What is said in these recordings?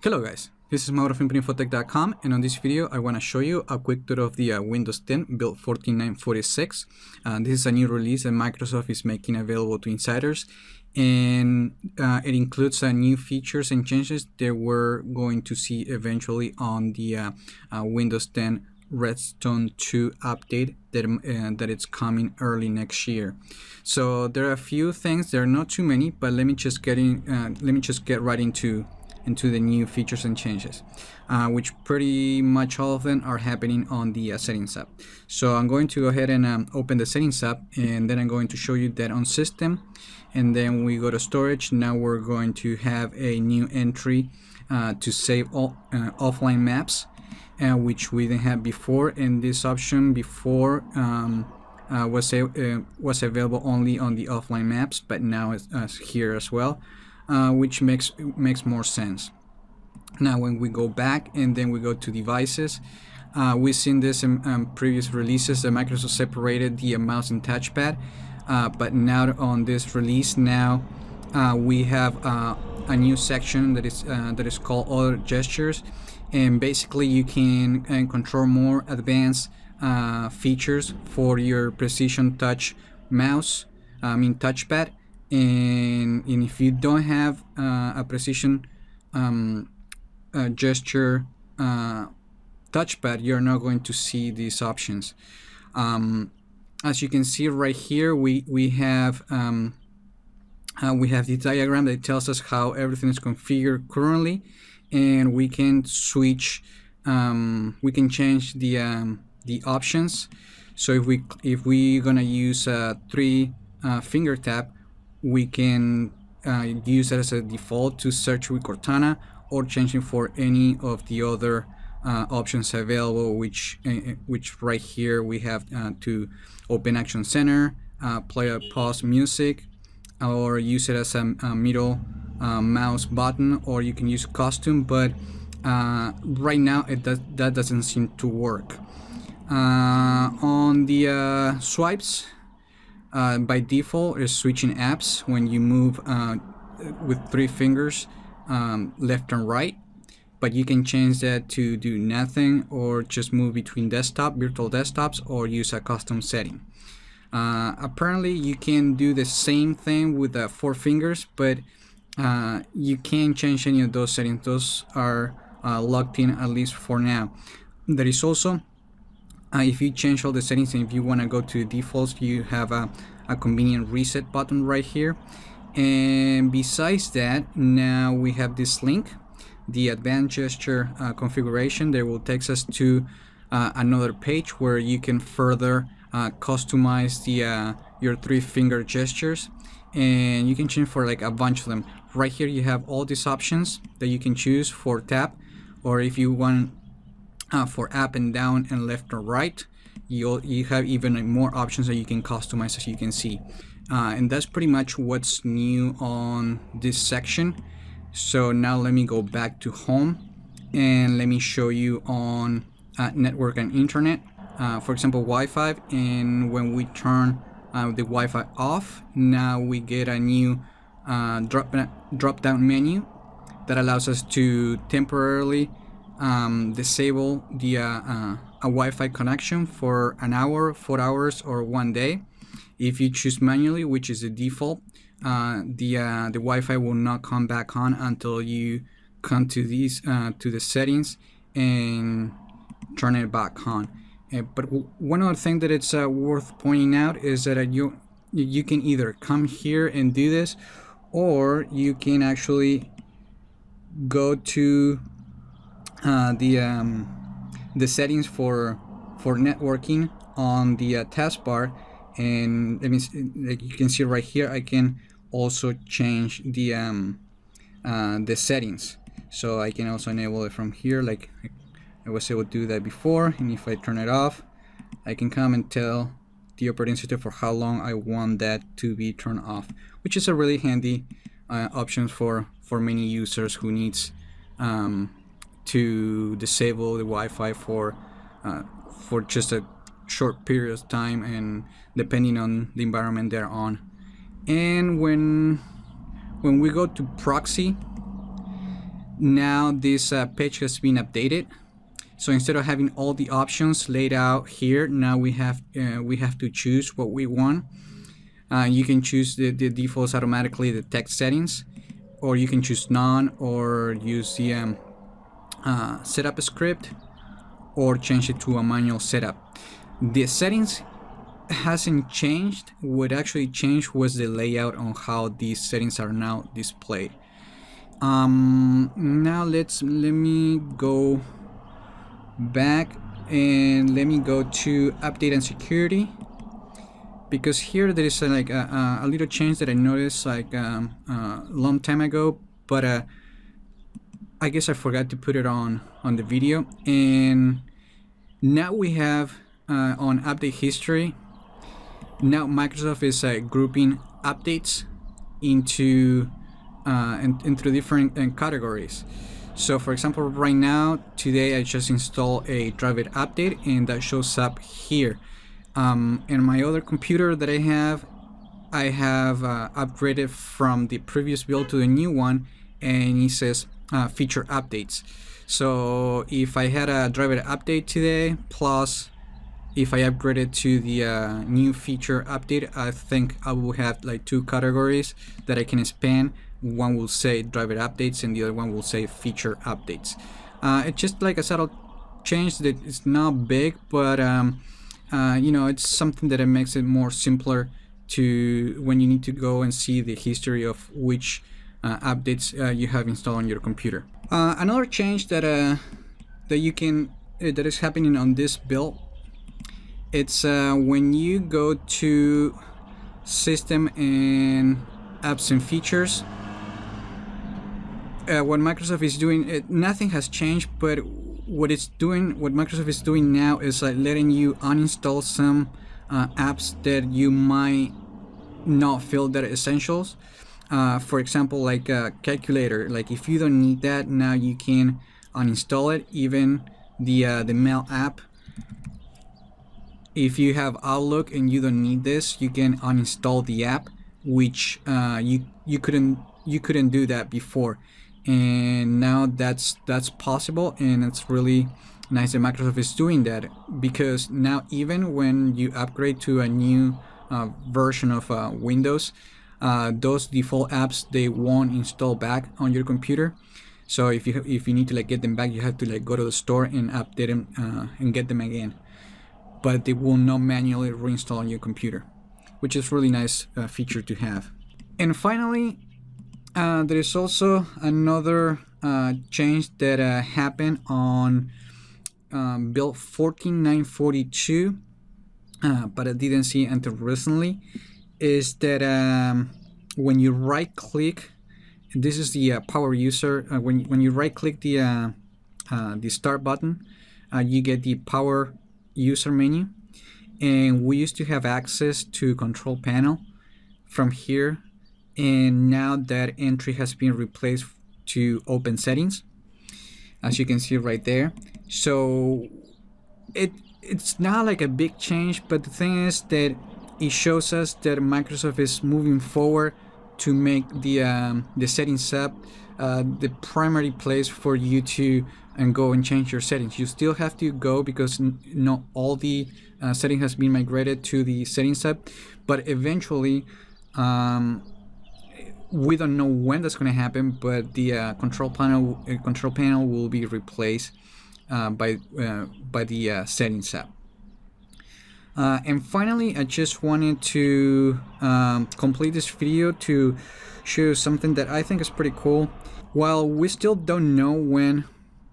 Hello guys, this is Mauro from Infotech.com, and on this video I want to show you a quick tour of the Windows 10 build 14946. This is a new release that Microsoft is making available to insiders, and it includes new features and changes that we're going to see eventually on the Windows 10 Redstone 2 update that it's coming early next year. So there are a few things. There are not too many, but let me just get right into the new features and changes, which pretty much all of them are happening on the settings app. So I'm going to go ahead and open the settings app, and then I'm going to show you that on system, and then we go to storage. Now we're going to have a new entry to save all offline maps, which we didn't have before, and this option before was available only on the offline maps, but now it's here as well. Which makes more sense. Now when we go back and then we go to devices, we've seen this in previous releases that Microsoft separated the mouse and touchpad, but now on this release we have a new section that is called other gestures, and basically you can control more advanced features for your precision touch mouse, touchpad. And if you don't have a precision gesture touchpad, you're not going to see these options. As you can see right here, we have the diagram that tells us how everything is configured currently, and we can switch. We can change the options. So if we're gonna use a 3-finger tap, we can use it as a default to search with Cortana, or change it for any of the other options available, which right here we have to open Action Center, play or pause music, or use it as a middle mouse button, or you can use custom, but right now that doesn't seem to work. On the swipes, by default is switching apps when you move with 3 fingers left and right, but you can change that to do nothing, or just move between virtual desktops, or use a custom setting. Apparently you can do the same thing with 4 fingers, but you can't change any of those settings. Those are locked in, at least for now. There is also if you change all the settings, and if you want to go to defaults, you have a convenient reset button right here. And besides that, now we have this link, the advanced gesture configuration, that will take us to another page where you can further customize your 3-finger gestures, and you can change for like a bunch of them. Right here you have all these options that you can choose for tap, or if you want for up and down and left or right. You have even more options that you can customize, as you can see, and that's pretty much what's new on this section. So now let me go back to home, and let me show you on network and internet, for example Wi-Fi, and when we turn the Wi-Fi off, now we get a new drop down menu that allows us to temporarily disable the a Wi-Fi connection for an hour, 4 hours, or 1 day. If you choose manually, which is the default, the Wi-Fi will not come back on until you come to these to the settings and turn it back on. But one other thing that it's worth pointing out is that you can either come here and do this, or you can actually go to the settings for networking on the taskbar, and let me like you can see right here, I can also change the settings, so I can also enable it from here, like I was able to do that before. And if I turn it off, I can come and tell the operating system for how long I want that to be turned off, which is a really handy option for many users who needs to disable the Wi-Fi for just a short period of time, and depending on the environment they're on. And when we go to proxy, Now this page has been updated. So instead of having all the options laid out here, now we have to choose what we want. You can choose the defaults automatically, the text settings, or you can choose none, or use the setup script, or change it to a manual setup. The settings hasn't changed. What actually changed was the layout on how these settings are now displayed. Now let me go back and let me go to update and security, because here there is like a little change that I noticed like a long time ago, but I guess I forgot to put it on the video. And now we have on update history, now Microsoft is grouping updates into different categories. So for example, right now, today I just installed a driver update, and that shows up here. And my other computer that I have upgraded from the previous build to the new one, and it says feature updates. So if I had a driver update today, plus if I upgraded to the new feature update, I think I will have like two categories that I can expand. One will say driver updates and the other one will say feature updates. It's just like a subtle change that is not big, but you know, it's something that it makes it more simpler to when you need to go and see the history of which updates you have installed on your computer. Another change that you can that is happening on this build, it's when you go to system and apps and features. What Microsoft is doing, nothing has changed, but what Microsoft is doing now is like letting you uninstall some apps that you might not feel that essentials. For example, like a calculator. Like if you don't need that, now you can uninstall it. Even the mail app. If you have Outlook and you don't need this, you can uninstall the app, which you couldn't do that before. And now that's possible, and it's really nice that Microsoft is doing that, because now even when you upgrade to a new version of Windows, those default apps, they won't install back on your computer. So if you need to like get them back, you have to like go to the store and update them and get them again, but they will not manually reinstall on your computer, which is really nice feature to have. And finally, there is also another change that happened on build 14942, but I didn't see until recently, is that when you right click, this is the power user, when you right click the start button, you get the power user menu, and we used to have access to control panel from here, and now that entry has been replaced to open settings, as you can see right there. So it's not like a big change, but the thing is that it shows us that Microsoft is moving forward to make the settings app the primary place for you to go and change your settings. You still have to go, because not all the settings has been migrated to the settings app, but eventually we don't know when that's going to happen, but the control panel will be replaced by the settings app. And finally, I just wanted to complete this video to show something that I think is pretty cool. While we still don't know when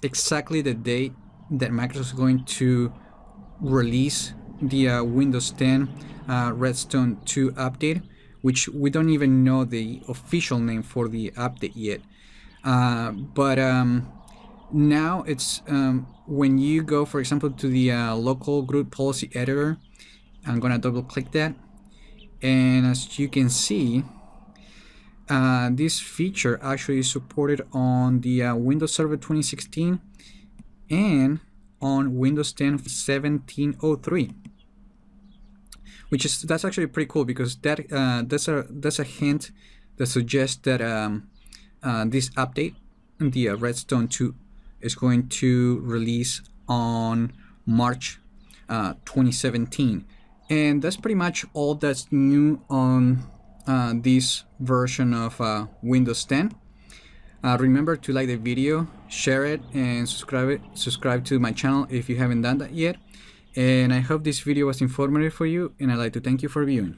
exactly the date that Microsoft is going to release the Windows 10 Redstone 2 update, which we don't even know the official name for the update yet, but now it's when you go, for example, to the local group policy editor, I'm gonna double click that, and as you can see, this feature actually is supported on the Windows Server 2016 and on Windows 10 1703, that's actually pretty cool, because that's a hint that suggests that this update the Redstone 2 is going to release on March 2017. And that's pretty much all that's new on this version of Windows 10. Remember to like the video, share it, and subscribe to my channel if you haven't done that yet. And I hope this video was informative for you, and I'd like to thank you for viewing.